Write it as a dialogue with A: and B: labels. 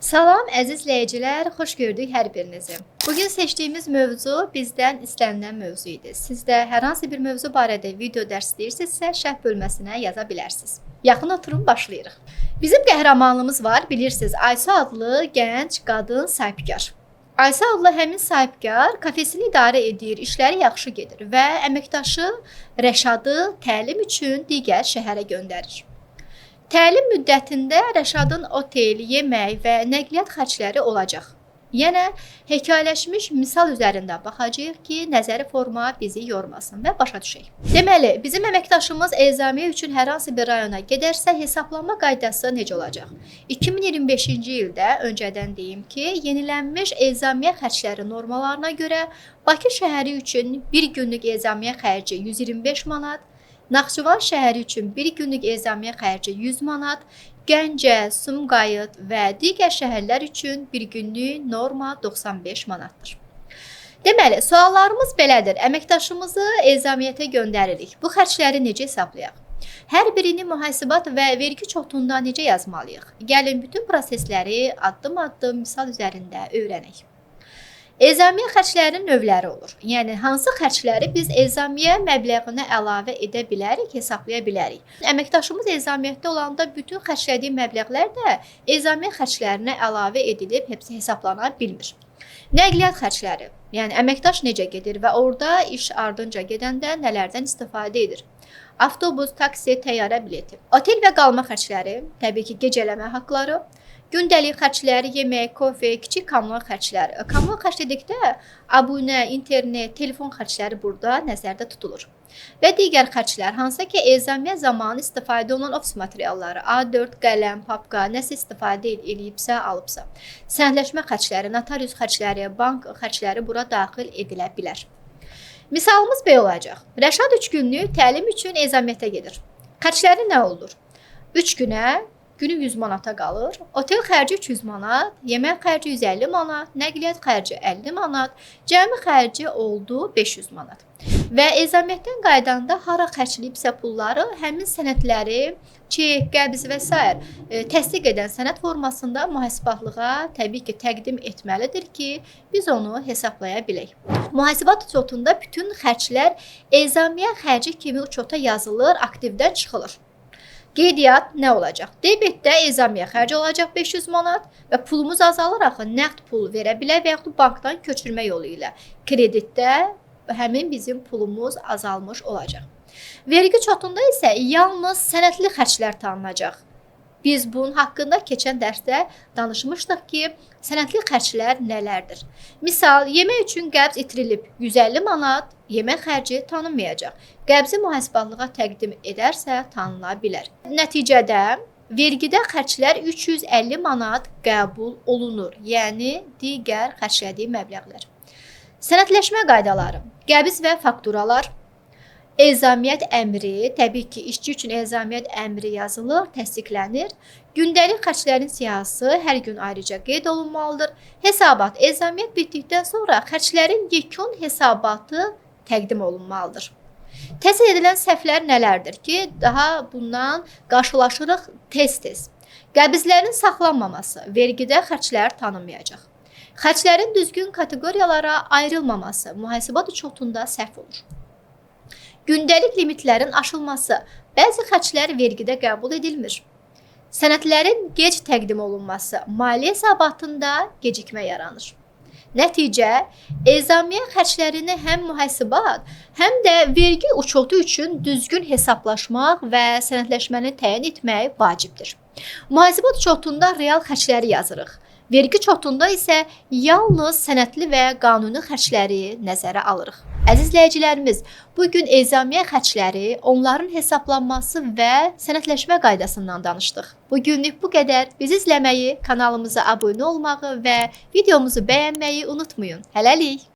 A: Salam əziz izləyicilər, xoş gördük hər birinizi. Bugün seçdiyimiz mövzu bizdən istənilən mövzu idi. Siz də hər hansı bir mövzu barədə video dərs istəyirsinizsə, şərh bölməsinə yaza bilərsiniz. Yaxın oturun, başlayırıq. Bizim qəhrəmanlığımız var, bilirsiniz, Aysu adlı gənc qadın sahibkar. Aysu adlı həmin sahibkar kafesini idarə edir, işləri yaxşı gedir və əməkdaşı Rəşadı təlim üçün digər şəhərə göndərir. Təlim müddətində Rəşadın otel, yemək və nəqliyyat xərcləri olacaq. Yenə hekayələşmiş misal üzərində baxacağıq ki, nəzəri forma bizi yormasın və başa düşək. Deməli, bizim əməkdaşımız ezamiyə üçün hər hansı bir rayona gedərsə, hesablanma qaydası necə olacaq? 2025-ci ildə öncədən deyim ki, yenilənmiş ezamiyə xərcləri normalarına görə Bakı şəhəri üçün bir günlük ezamiyə xərci 125 manat, Naxçıvan şəhəri üçün bir günlük ezamiyə xərci 100 manat, Gəncə, Sumqayıt və digər şəhərlər üçün bir günlük norma 95 manatdır. Deməli, suallarımız belədir. Əməkdaşımızı ezamiyyətə göndəririk. Bu xərcləri necə hesablayaq? Hər birini mühasibat və vergi çotunda necə yazmalıyıq? Gəlin bütün prosesləri addım-addım misal üzərində öyrənək. Ezamiyə xərclərinin növləri olur. Yəni, hansı xərcləri biz ezamiyə məbləğinə əlavə edə bilərik, hesablaya bilərik. Əməkdaşımız ezamiyyətdə olanda bütün xərclədiyi məbləğlər də ezamiyə xərclərinə əlavə edilib, hepsi hesablana bilmir. Nəqliyyat xərcləri, yəni əməkdaş necə gedir və orada iş ardınca gedəndə nələrdən istifadə edir? Avtobus, taksi, təyyarə bileti. Otel və qalma xərcləri, təbii ki, gecələmə haqqları, gündəlik xərcləri, yemək, kofe, kiçik kommunal xərcləri. Kommunal xərc dedikdə abunə, internet, telefon xərcləri burada nəzərdə tutulur. Və digər xərclər, hansı ki, ezamiyə zamanı istifadə olunan ofis materialları, A4, qələm, papqa, nəsə istifadə edilibsə, alıbsa. Sənədləşmə xərcləri, notarius xərcləri, bank xərcləri bura daxil edilə bilər. Misalımız belə olacaq. Rəşad 3 günlük təlim üçün ezamiyyətə gedir. Xərcləri nə olur? 3 günə günü 100 manata qalır, otel xərci 300 manat, yemək xərci 150 manat, nəqliyyat xərci 50 manat, cəmi xərci oldu 500 manat. Və ezamiyyətdən qaydanda hara xərcləyibsə pulları, həmin sənədləri, çek, qəbz və s. təsdiq edən sənəd formasında mühasibatlığa təbii ki, təqdim etməlidir ki, biz onu hesablaya bilək. Mühasibat çotunda bütün xərclər ezamiyə xərci kimi çota yazılır, aktivdən çıxılır. Qeydiyyat nə olacaq? Debetdə ezamiyə xərci olacaq 500 manat və pulumuz azalır axı, nəqd pul verə bilər və yaxud bankdan köçürmə yolu ilə. Kreditdə həmin bizim pulumuz azalmış olacaq. Vergi çotunda isə yalnız sənədli xərclər tanınacaq. Biz bunun haqqında keçən dərsdə danışmışdıq ki, sənədli xərclər nələrdir? Misal, yemək üçün qəbz itirilib 150 manat, yemək xərci tanınmayacaq. Qəbzi mühasibatlığa təqdim edərsə tanına bilər. Nəticədə vergidə xərclər 350 manat qəbul olunur, yəni digər xərclədiyi məbləğlər. Sənədləşmə qaydaları, qəbz və fakturalar, ezamiyyət əmri, təbii ki, işçi üçün ezamiyyət əmri yazılır, təsdiqlənir. Gündəlik xərclərin siyahısı hər gün ayrıca qeyd olunmalıdır. Hesabat, ezamiyyət bitdikdən sonra xərclərin yekun hesabatı təqdim olunmalıdır. Təsdiq edilən səhvlər nələrdir ki, daha bundan qarşılaşırıq tez-tez. Qəbzlərin saxlanmaması, vergidə xərclər tanınmayacaq. Xərclərin düzgün kateqoriyalara ayrılmaması, mühasibat çotunda səhv olur. Gündəlik limitlərin aşılması, bəzi xərclər vergidə qəbul edilmir. Sənədlərin gec təqdim olunması, maliyyə hesabatında gecikmə yaranır. Nəticə, ezamiyə xərclərini həm mühasibat, həm də vergi uçotu üçün düzgün hesablaşmaq və sənədləşməni təyin etmək vacibdir. Mühasibat çotunda real xərcləri yazırıq. Vergi çotunda isə yalnız sənədli və qanuni xərcləri nəzərə alırıq. Əziz izləyicilərimiz, bugün ezamiyə xərcləri, onların hesablanması və sənədləşmə qaydasından danışdıq. Bugünlük bu qədər. Bizi izləməyi, kanalımıza abunə olmağı və videomuzu bəyənməyi unutmayın. Hələlik!